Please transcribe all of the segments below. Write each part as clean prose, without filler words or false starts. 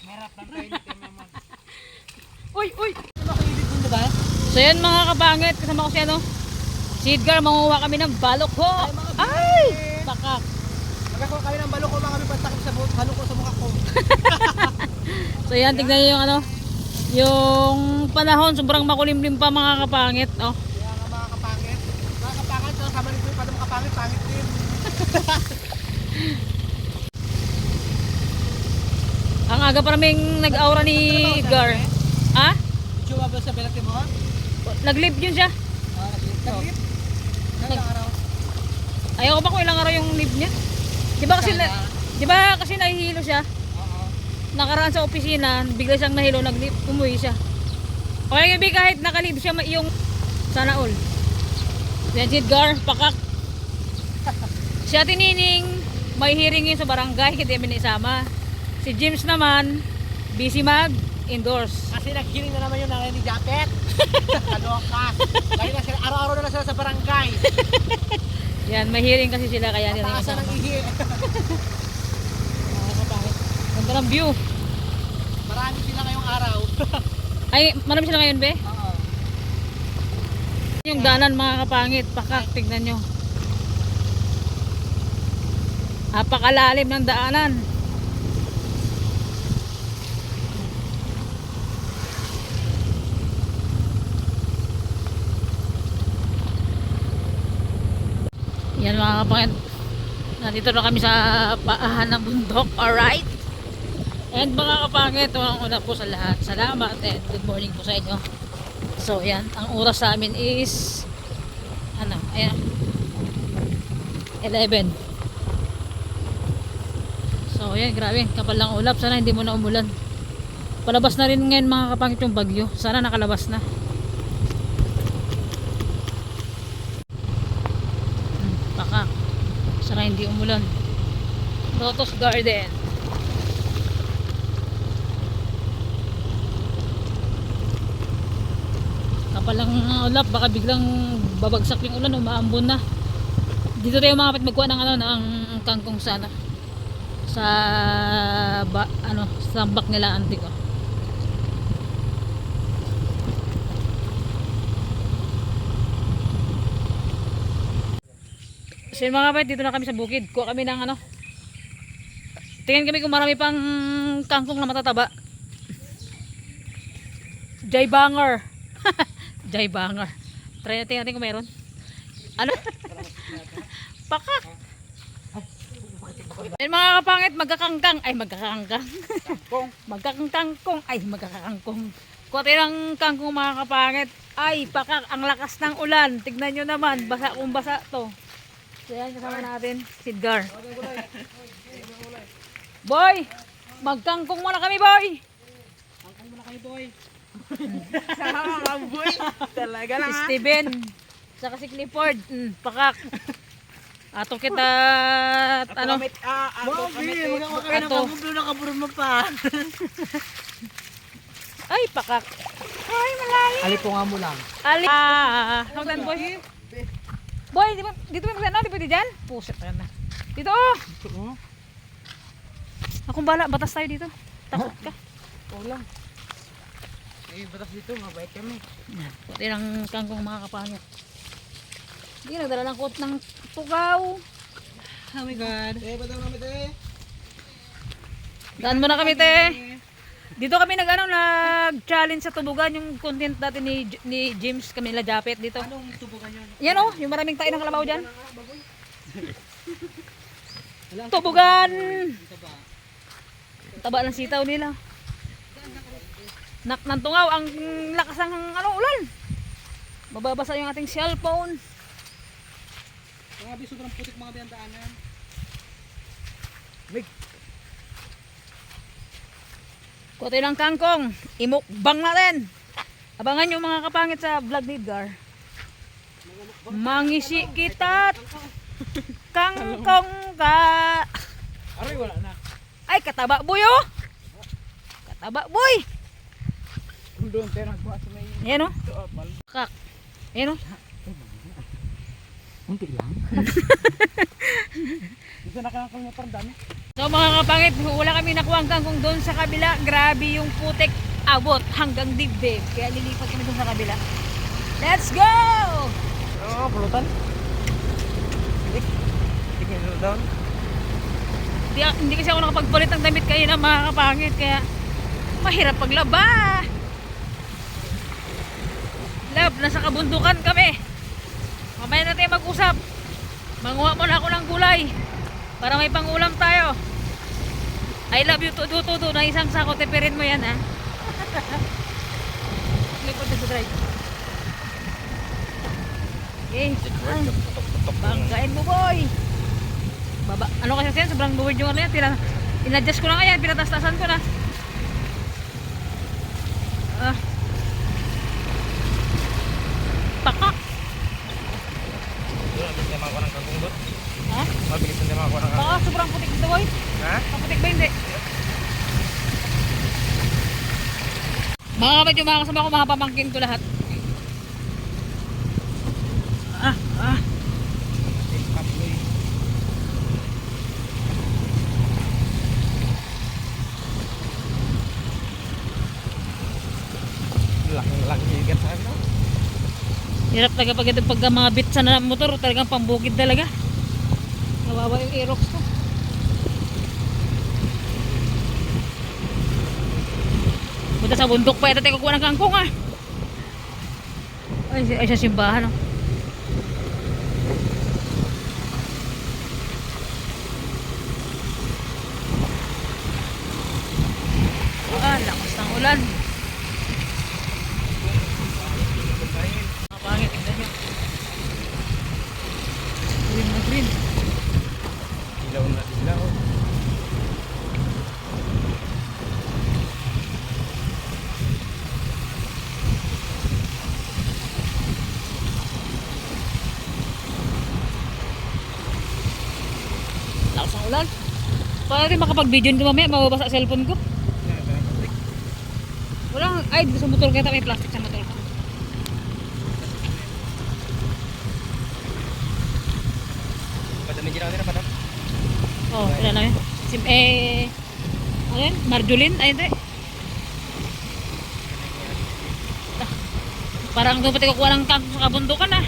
Merap ng kainit eh, Maman. Uy, uy! Makainit mo na ba? So yan mga kabangit, kasama ko si ano, si Edgar, manguha kami ng balok ko. Ay! Bakak. Magkakuha kami ng balok ko, mga kami pantakip sa buhok, halo ko sa mukha ko. So yan, tignan nyo yung ano, yung panahon, sobrang makulimlim pa mga kapangit. Oh. Kaya nga mga kapangit. Mga kapangit, so sama nito yung mga kapangit, pangit din. Ang aga pa naming nag-aura ni Edgar. Ha? Diyo ba sa belakti mo ha? Nag-live yun siya. Nag-lift? Ilang araw? Ayaw ko ba kung ilang araw yung live niya? Di ba kasi nahihilo siya? Oo. Nakaraan sa opisina, bigla siyang nahilo, nag-live, umuwi siya. Okay, gabi kahit naka-live siya yung sana all. Yan si Edgar, pakak. Si Ate Nining, may hearing yun sa barangay, hindi kami isama. Si James naman, busy mag-endorse. Kasi nag-hearing na naman yung nanay ni Japet. Kaloka. Dahil na sila, araw-araw na lang sila sa barangay. Yan, may hearing kasi sila kaya nila Mataasan ng ihi. Ganda ng view. Marami sila ngayong araw. Ay, marami sila ngayon, be? Oo. Yung danan mga kapangit, pakak, tignan nyo. Napakalalim ng daanan. Yan mga kapangit. Nandito na kami sa paahan ng bundok. Alright? And mga kapangit, una po sa lahat, salamat and good morning po sa inyo. So yan, ang oras sa amin is ano, ayan 11. So yan, grabe, kapal lang ulap. Sana hindi mo na umulan. Palabas na rin ngayon mga kapangit yung bagyo. Sana nakalabas na. Baka sana hindi umulan. Lotus Garden. Kapal lang ulap, baka biglang babagsak yung ulan o maambon na. Dito tayo mga kapit magkuha ng ano, ng kangkong sana sa sambak nila antik ko. So mga kapit, dito na kami sa bukid. Kuha kami ng ano, tingin kami kung marami pang kangkong na matataba. Jay Banger. Jay Banger. Try natin kung meron. Ano? Pakak. Yan mga kapangit, magkakangkang. Ay, magkakangkang. Magkakangkangkong. Ay, magkakangkong. Kuha tayo ng kangkong mga kapangit. Ay, pakak. Ang lakas ng ulan. Tignan nyo naman. Basa kung basa to. So yan, kasama natin si Edgar. Boy! Magkangkong muna kami, boy! Kangkong muna kayo, boy. Sama boy. Talaga lang Si ha. Steven. Saka si Clifford. Pakak. Ato kita ano? Bobi, magkakawa kayo ng Ato. kangkong na kaburo mo pa. Ay, pakak. Ay, malayo. Alipunga mo lang. Ali. Hagdan boy. Boy, dito mo magdano, di pwede dyan? Puset ka na. Dito oh. Akong bala, batas tayo dito. Takot ka. Oo lang. Eh, batas dito, mabait kami. Puti ng kangkong mga kapangit. Hindi, nagdala ng kot ng tugaw. Oh my God. Eh, ba't ang namit eh? Daan mo na kami, te. Dito kami nag-challenge sa tubugan yung content natin ni James Camila Japet dito. Anong tubukan yun? Yan oh, yung maraming tayo ng kalabaw dyan. Tubugan! Taba ng sitaw nila. Ng tungaw, ang lakas ng ano, ulan. Mababasa yung ating cellphone. Grabe, sobrang putik mga biyandaanan. Kuha tayo ng kangkong. Imukbang natin. Abangan nyo mga kapangit sa vlog ni Edgar. Mangisi kita. Kangkong ka. Aray, wala na. Ay, kataba boy oh. Kataba boy. Kung doon, tayo nagbuha sa may... Ayan oh. Kak. Ayan oh. Kunti lang. Gusto nakakang motor dami. So mga kapangit, wala kami nakuha ang kangkong doon sa kabila. Grabe yung putek, abot hanggang dibdib. Kaya lilipat kami doon sa kabila. Let's go! Oo, pulutan. Hindi down. Hindi kasi ako nakapagpalit ng damit kayo na mga kapangit. Kaya mahirap paglaba. Love, nasa kabundukan kami. Mamaya na tayo mag-usap. Manguha muna ako ng gulay para may pangulam tayo. I love you, tudo na isang sako. Teperin mo yan, ha? Lipod na sa drive. Okay. Ay, banggain mo, boy. Baba. Ano kasi yan? Sobrang luwid yung ano yan. In-adjust ko lang yan. Pinatas-tasan ko na. Pakak. Mabilis na makakuha ng kangkong doon. Ha? Mabilis na makakuha ng Baka sobrang putik dito, boy. Ha? Kaputik ba hindi? Mga kapatid, yung mga kasama ko, mga pamangkin ko lahat. Laki ikat sa akin. Hirap talaga pag mga bitsa na motor, talagang pambukid talaga. Nawawa yung Aerox ko. Punta sa bundok pa, ito tayo kukuha ng kangkong, ah. Ay sa simbahan, oh. Lakas ng ulan. Pangit, tignan nyo. Green na green. Ilaw na ilaw. Lakas ng ulan. Paano rin makapag-video nito mamaya, mababasa sa cellphone ko. Walang, ay, sa motor kita may plastic sa motor ko. Padami dyan ako padam. Oh, wala na yun. Ano yun? Marjolin? Ay, hindi. Parang doon pati kukuha ng kangkong sa kabundukan, ah.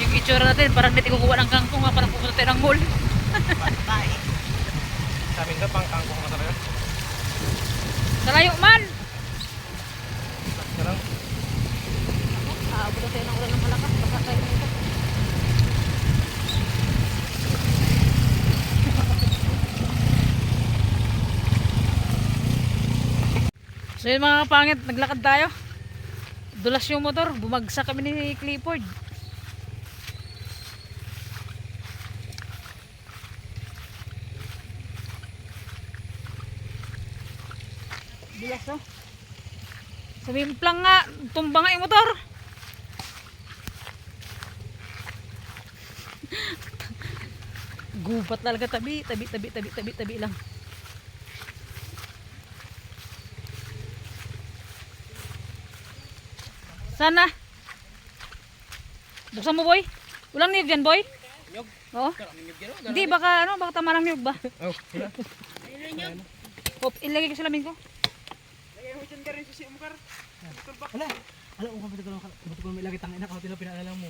Yung itsura natin, parang hindi kukuha ng kangkong, ah. Parang pupunta tayo ng mall. Sa amin ka pang kangkong na talaga. Kalayo man! Basta lang. Aabot na tayo ng ulan ng malakas. Baka tayo nito. So yun mga kapangit, naglakad tayo. Dulas yung motor, bumagsak kami ni Clifford. Dulas, oh. Sumimplang nga, tumba nga yung motor. Gubat talaga, tabi lang. Sana. Buksan mo, boy. Walang niyog yan, boy. Nyog? Oo. Hindi, baka tama ng niyog ba? Oh, wala. Hop, ilagay ko sa lamin ko. Wala. Alam mo kapatid ko may lagi tangin na kautin na pinaalala mo.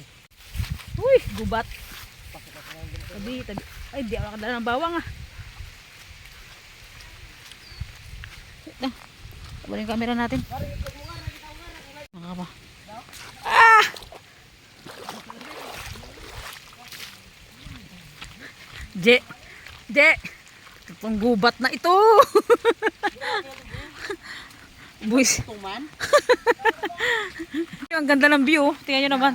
Uy, gubat. Tabi. Ay, di ako nakadala ng bawang, ah. Ito. Tabalin yung camera natin. Mga pa. Ah! Je. Itong gubat na ito. Buwis. Ang ganda ng view. Tingnan nyo naman.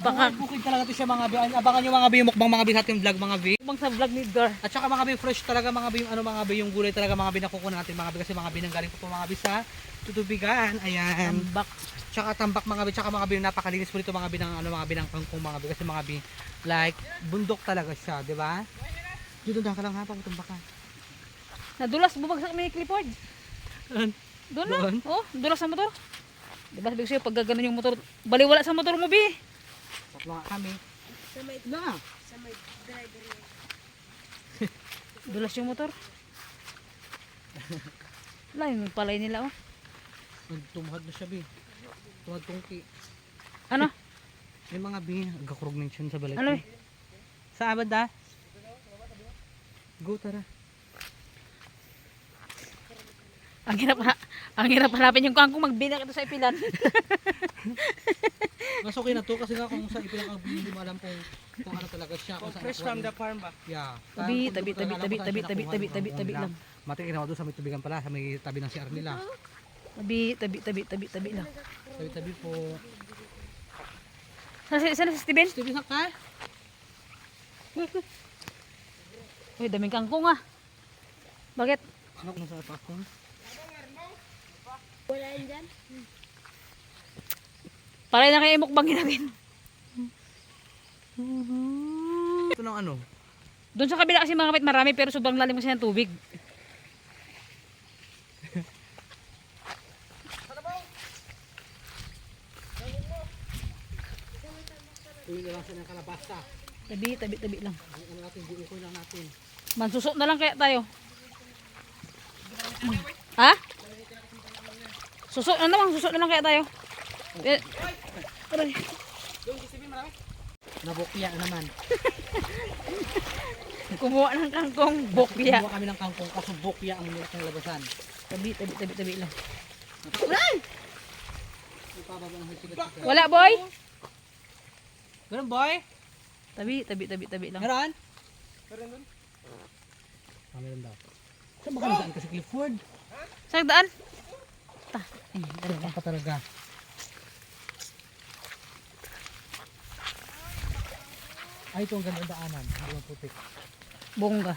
Baka Bukid talaga to siya mga bi. Abangan nyo mga bi yung mukbang mga bi sa ating vlog mga bi. bang sa vlog ni Edgar. At saka mga bi fresh talaga mga bi yung ano mga bi yung gulay talaga mga bi nakukuha natin mga bi kasi mga bi nang galing po mga bi sa tutubigan. Ayan. Tambak. Tsaka tambak mga bi, tsaka mga bi napakalinis po dito mga bi ng ano mga bi ng kangkong mga bi kasi mga bi like bundok talaga siya, di ba? Dito ka lang ha, paputumbak ka. Nadulas, bumagsak kami ni Clifford. Doon. Doon na. Oh, dulas na motor. Diba sabi ko sa'yo, pag gaganon yung motor, baliwala sa motor mo, Bi. Tatlo nga kami. Sa may, Na. sa may driver niya. Dulas yung motor. Wala, yung palay nila, oh. Tumahad na siya, Bi. Tumahad tungki. Ano? May mga Bi, agakurog na siya sa balay. Ano eh? Sa abad da? Go, tara. Ang hirap hanapin yung kangkong magbinak ito sa ipilan. Mas okay na to kasi nga kung sa ipilang ang hindi mo alam kung ano talaga siya. Kung saan Fresh nakuha from niya. the farm ba? Yeah. Tabi, Kung tabi, talaga alam tabi, kung saan siya tabi, nakuha, tabi, tabi, yung tabi lang. lang. Matik inawa doon sa may tubigan pala, sa may tabi ng CR nila. Tabi lang. Tabi-tabi po. Sana si Steven? Steven, sak ka? Uy, daming kangkong ah. Bakit? Ano kung sa pakong? Wala yun dyan? Para na kayo mukbangin natin. Ito ng ano? Doon sa kabila kasi mga kapit marami pero sobrang lalim kasi ng tubig. Tuwing na lang siya ng kalabasa. Tabi lang. Ano natin, diukoy lang natin. Mansusok na lang kaya tayo. Ha? Susok na naman, susok na lang kaya tayo. Aray. Nabukya naman. Kumuha ng kangkong, bokya. Kumuha kami ng kangkong kaso bukya ang nilat ng labasan. Tabi lang. Ipababa ng hitigat. Wala boy? Ganun boy? Tabi lang. Meron? Meron. Meron daw. Saan ba ka nasaan kasi Clifford? Saan daan? Saan pa talaga? Ay, ito ang ganda ng daanan. Hindi ang putik. Bongga.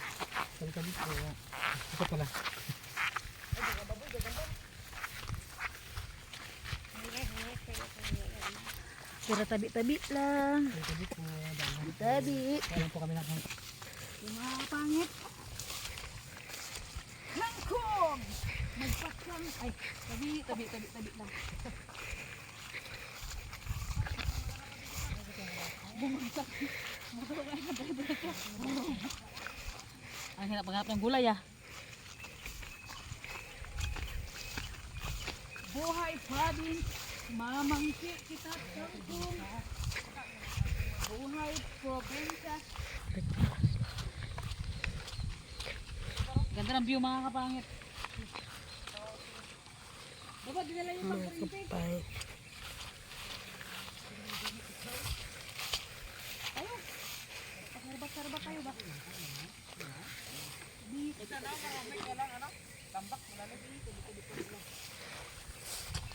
Tabi-tabi po. Ito pala. Sira tabi lang. Tabi-tabi po. Daanan. Tabi. Kaya po kami nakang... Yung mga pangit. Kangkong! Magpasang. Ay, tabi lang. Bumagsak. Ang hirap maghanap ng gulay ah. Buhay pa din. Mamangki kita kangkong. Buhay probinsya. Ganda ng view mga kapangit. Dapat dinala yung pag-printing. Tayo. Pasarbat tayo ba?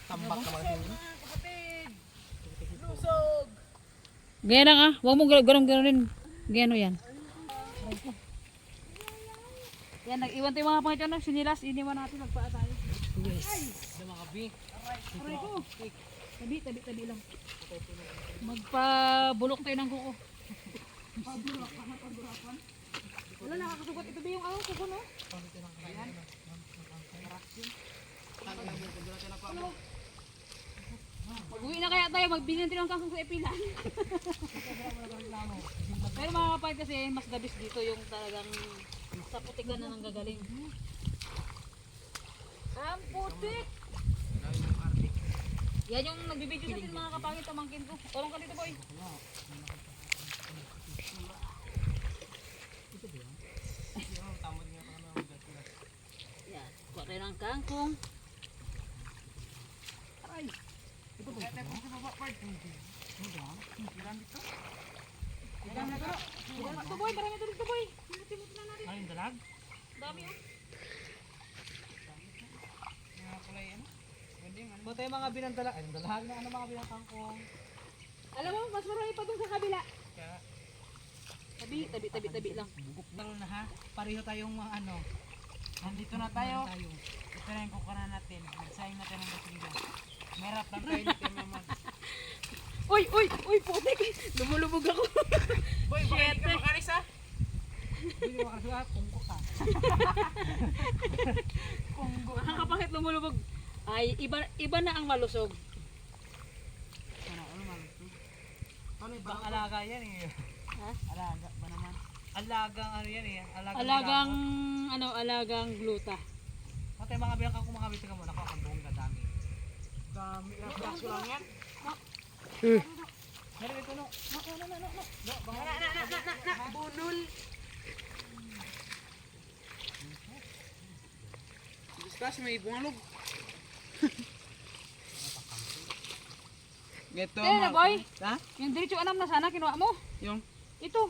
Tambak na mga sino. Ganyan lang ah. Huwag mo ganun-ganunin. Ganyan o yan. Yan, nag-iwan tayo mga pangit ano. Sinilas, iniwan natin. Nagpaa tayo. Ito mga bi. Aray ko. Tabi lang. Magpabulok tayo ng kuko. Wala, nakakasugat. Ito ba yung kuko no? Pag-uwi na kaya tayo, magbili tayo ng kangkong sa epilan. Pero mga kapatid kasi, mas gabis dito yung talagang sa putikan na nanggagaling. Ang putik! Yan yung nagbibideo sa atin mga kapangit, pamangkin ko. Tulong ka dito boy. Yan, kuha tayo ng kangkong. Aray! Ito boy, marami ito dito boy. Timot na natin. Ay, yung dalag? Dami oh. Buti yung mga binandalag. Ay, yung dalag na ano mga binangkangkong. Alam mo, mas marami pa dun sa kabila. Tabi lang. Bugok lang na ha. Pareho tayong mga ano. Nandito na tayo. Tayo. Ito na yung kukunan natin. Nagsayang natin ng basilya. Merap lang tayo dito naman. Uy, putik. Lumulubog ako. Boy, bakit hindi ka makalis ha? Hindi mo makasulat. Kungko ka. Ang kapangit lumulubog. Ay, iba na ang malusog. Bang alaga yan eh. Ha? Alaga ba naman? Alagang ano yan eh. Alagang, alagang gluta. Matay mga bilang kang kumakabitin ka mo. Naku, ang buong dadami. Dami. Last ko lang yan. Meron ito no. Bunol. Discuss, may bungalog. Geto Kaya na boy, Ha? yung diretso anam na sana kinuha mo. Yung Ito.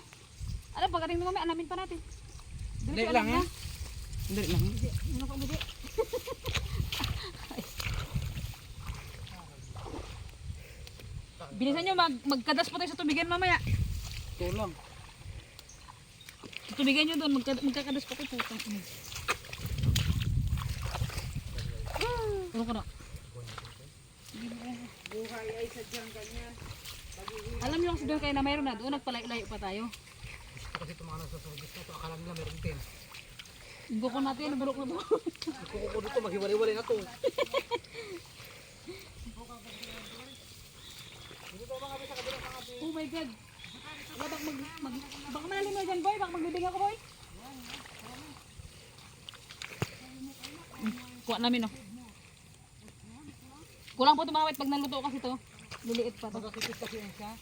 Ano, pagdating mo mamaya, alamin pa natin. Dali Diretso lang anam ha. Dali lang. Ano pa mo di? Bilisan nyo, magkadas po tayo sa tubigan mamaya. Ito lang. Sa tubigan nyo doon, magkakadas po tayo. Putang ina. Ano ka na? Buhay ay sadyang ganyan. Alam nyo lang sabihin kayo na mayroon na doon, nagpalayo pa tayo. Gusto kasi itong mga nagsusunod gusto ito. Akala nila meron din. Yung buko natin, naburok na buko. Kukuko dito, maghiwalay-walay na to. Oh my God. Wala, baka malalim mo dyan boy, baka magbibigyan ko boy. Kuha namin oh. Kulang po tumawit pag naluto kasi to. Liliit pa to. Magkakipit kasi yan siya.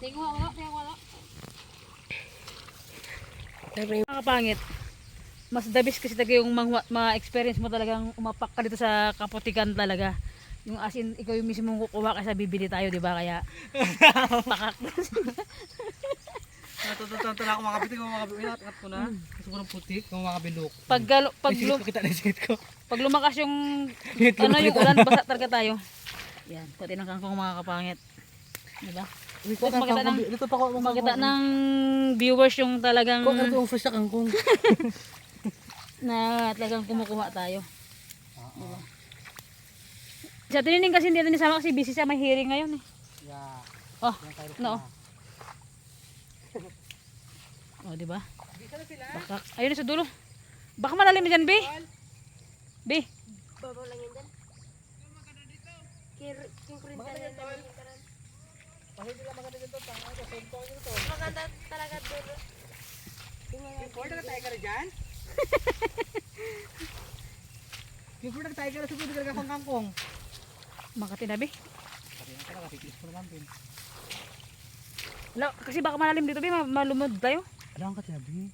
Tingwa wala, tingwa wala. Nakapangit. Mas dabis kasi talaga yung ma-experience mo talagang umapak ka dito sa Kaputikan talaga. Yung as in, ikaw yung mismo kukuha kasi bibili tayo, di ba? Kaya pakak. Natutunan ako mga kapitin, mga kapitin. Inatangat ko na. Kasi ko ng putik, mga kabilok. Pag lumakas yung ano yung ulan, basa talaga tayo. Yan, pati ng kangkong mga kapangit. Di ba? Dito pa ako Makita ng viewers yung talagang Kung ano yung fresh na kangkong. na talagang kumukuha tayo. Diba? Sa tinining kasi hindi natin nisama kasi busy siya, may hearing ngayon eh. Yeah. Oh, no. Oh, di ba? Baka, ayun na sa dulo. Baka malalim dyan, B. B. Babaw lang yun dyan. Yung kurinta na yun. Maganda talaga doon. Report na tayo ka rin dyan? Report na tayo ka rin sa pwede ka kangkong. Makati na, B. Pati na talaga, titis ko naman din. Wala, kasi baka malalim dito, B. Malumod tayo. Alam ka tinabi.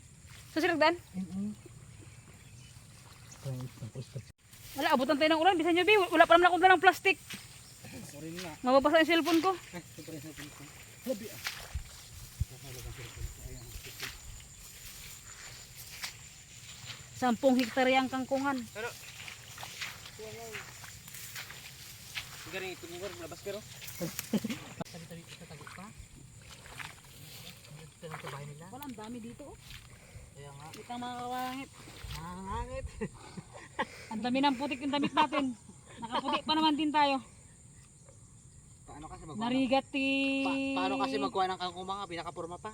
Sa sinagdan? Wala, abutan tayo ng ulan. Bisa nyo, B. Wala pa naman akong dalang plastic. Sorry na. Mababasa yung cellphone ko. Super sa pin ko. Labi ah. 10 hektarya ang kangkungan. Pero garing ito ng labas pero. Tabi-tabi pa. Dito na sa bahay nila. Wala, ang dami dito. Oh. Kaya nga. Itang mga kawangit. Hangangit. Ang dami ng putik yung damit natin. Nakaputi pa naman din tayo. Paano kasi magkuha? Narigati. Paano kasi magkuha ng kangkong mga pinakapurma pa?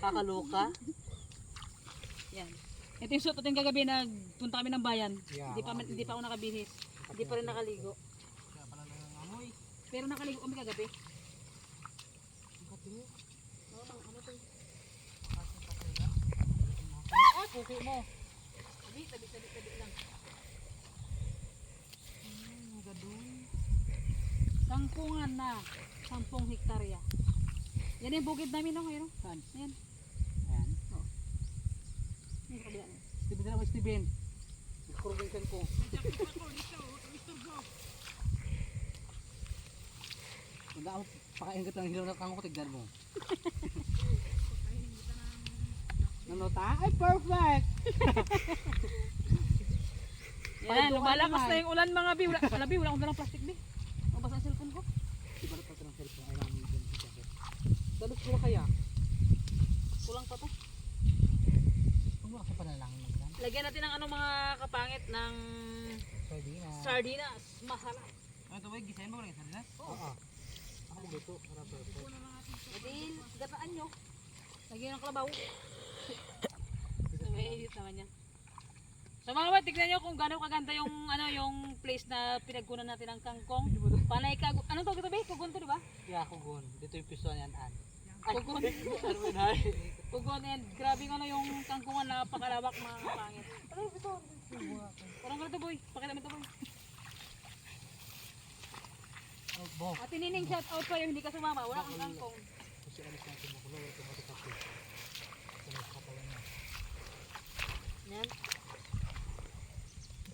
Kakaloka. Yan. Ito yung suot natin kagabi, nagpunta kami ng bayan. Yeah, Hindi pa ako nakabihis. Hindi pa rin nakaligo. Kaya pala nangangamoy. Pero nakaligo kami kagabi. Ay, puki mo. Tabi lang. Sangpungan na. 10 hektarya. Yan yung bukid namin, no? Ngayon, no? Saan? Ayan. Ayan. Yung kabila na. Steven na naman, Steven. Nagkurubinsan ko. Tanda ako, pakaingat ng hilaw ng kangkong, tignan mo. Nanota? Ay, perfect! Yan, lumalakas na yung ulan mga bi. Wala akong dalang plastic bi. Mabasa ang cellphone ko. Iba na pa ito ng cellphone. Ay lang yung jacket. Dalos ko kaya. Kulang pa to. Huwag mo ako panalangin magdan. Lagyan natin ng ano mga kapangit ng Sardinas. sardinas. Masala. Ano ito boy? Gisayin ba ko lang yung sardinas? Oo. Ako dito. Para perfect. Adin, gataan nyo. Lagyan ng kalabaw. May edit naman yan. So mga kapatid, tignan nyo kung gano'ng kaganda yung ano yung place na pinagkunan natin ng kangkong. Panay ka, anong tawag ito ba? Kugon to, di ba? Yeah, kugon. Dito yung piso niyan an. Kugon. Kugon and grabe ano yung kangkungan na pakalawak mga kapangit. Ano ito? Parang ganito boy. Pakita mo ito boy. Oh, bo. At tinining shout out pa yung hindi ka sumama. Wala kang kangkong. Kasi alis natin mo kulo. Ito matikapi. Ito katawan niya. Yan.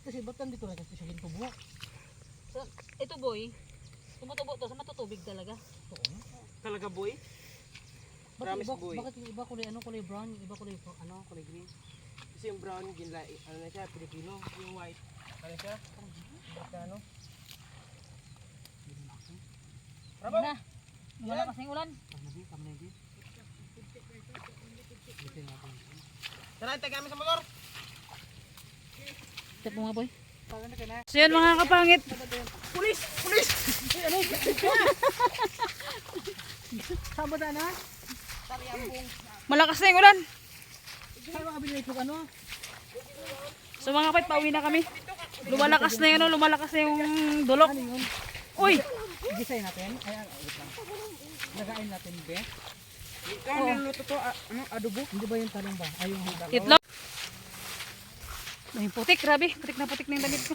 Kasi ba't nandito na kasi siya gintubo? So, ito boy. Tumutubo to sa matutubig talaga. Talaga boy? Bakit Promise, iba, boy. bakit yung iba kulay ano kulay brown, yung iba kulay ano kulay green? Kasi yung brown, ano na siya, Pilipino. Yung white, ano siya? Ano? Yan na. Lumalakas na yung ulan. Kamnegi. Dito natin. Tara, tayo kami sa motor! Step mo nga boy. Paano ka na? So yan mga kapangit. Pulis! Pulis! Sabot na? Malakas na yung ulan. Saan mga binili ko ano? So mga kapatid, pauwi na kami. Lumalakas na yung ano, lumalakas na yung dulok. Uy! Gisay natin. Ayan, wait lang. Lagain natin, be. Ikaw, niluluto to, ano, adobo? Hindi ba yung talong ba? Ay, yung handa. Itlog. Ay, putik, grabe. Putik na yung damit ko.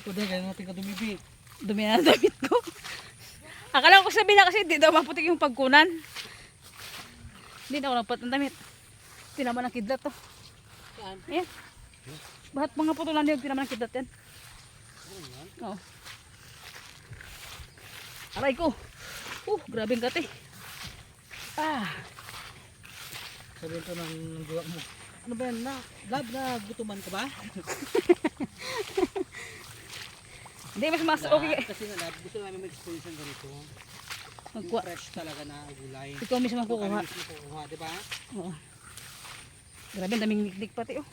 Ito din, kaya natin kadumibi. Dumi na ang damit ko. Akala ko sabihin na kasi hindi daw maputik yung pagkunan. Hindi na ako nagpat ng damit. Tinaman ng kidlat to. Ayan. Bahat mga putulan yung tinaman ng kidlat yan. Oo. Aray ko. Grabe ang kate. Sabihin ko ng gawa mo. Ano ba yan na? Lab na gutuman ka ba? Hindi, mas okay. Kasi na lab, gusto namin mag-experience ng ganito. Yung Magkuha. fresh talaga na gulay. Ikaw mismo ang kukuha. Kami mismo kukuha, di ba? Oo. Grabe, ang daming niknik pati oh.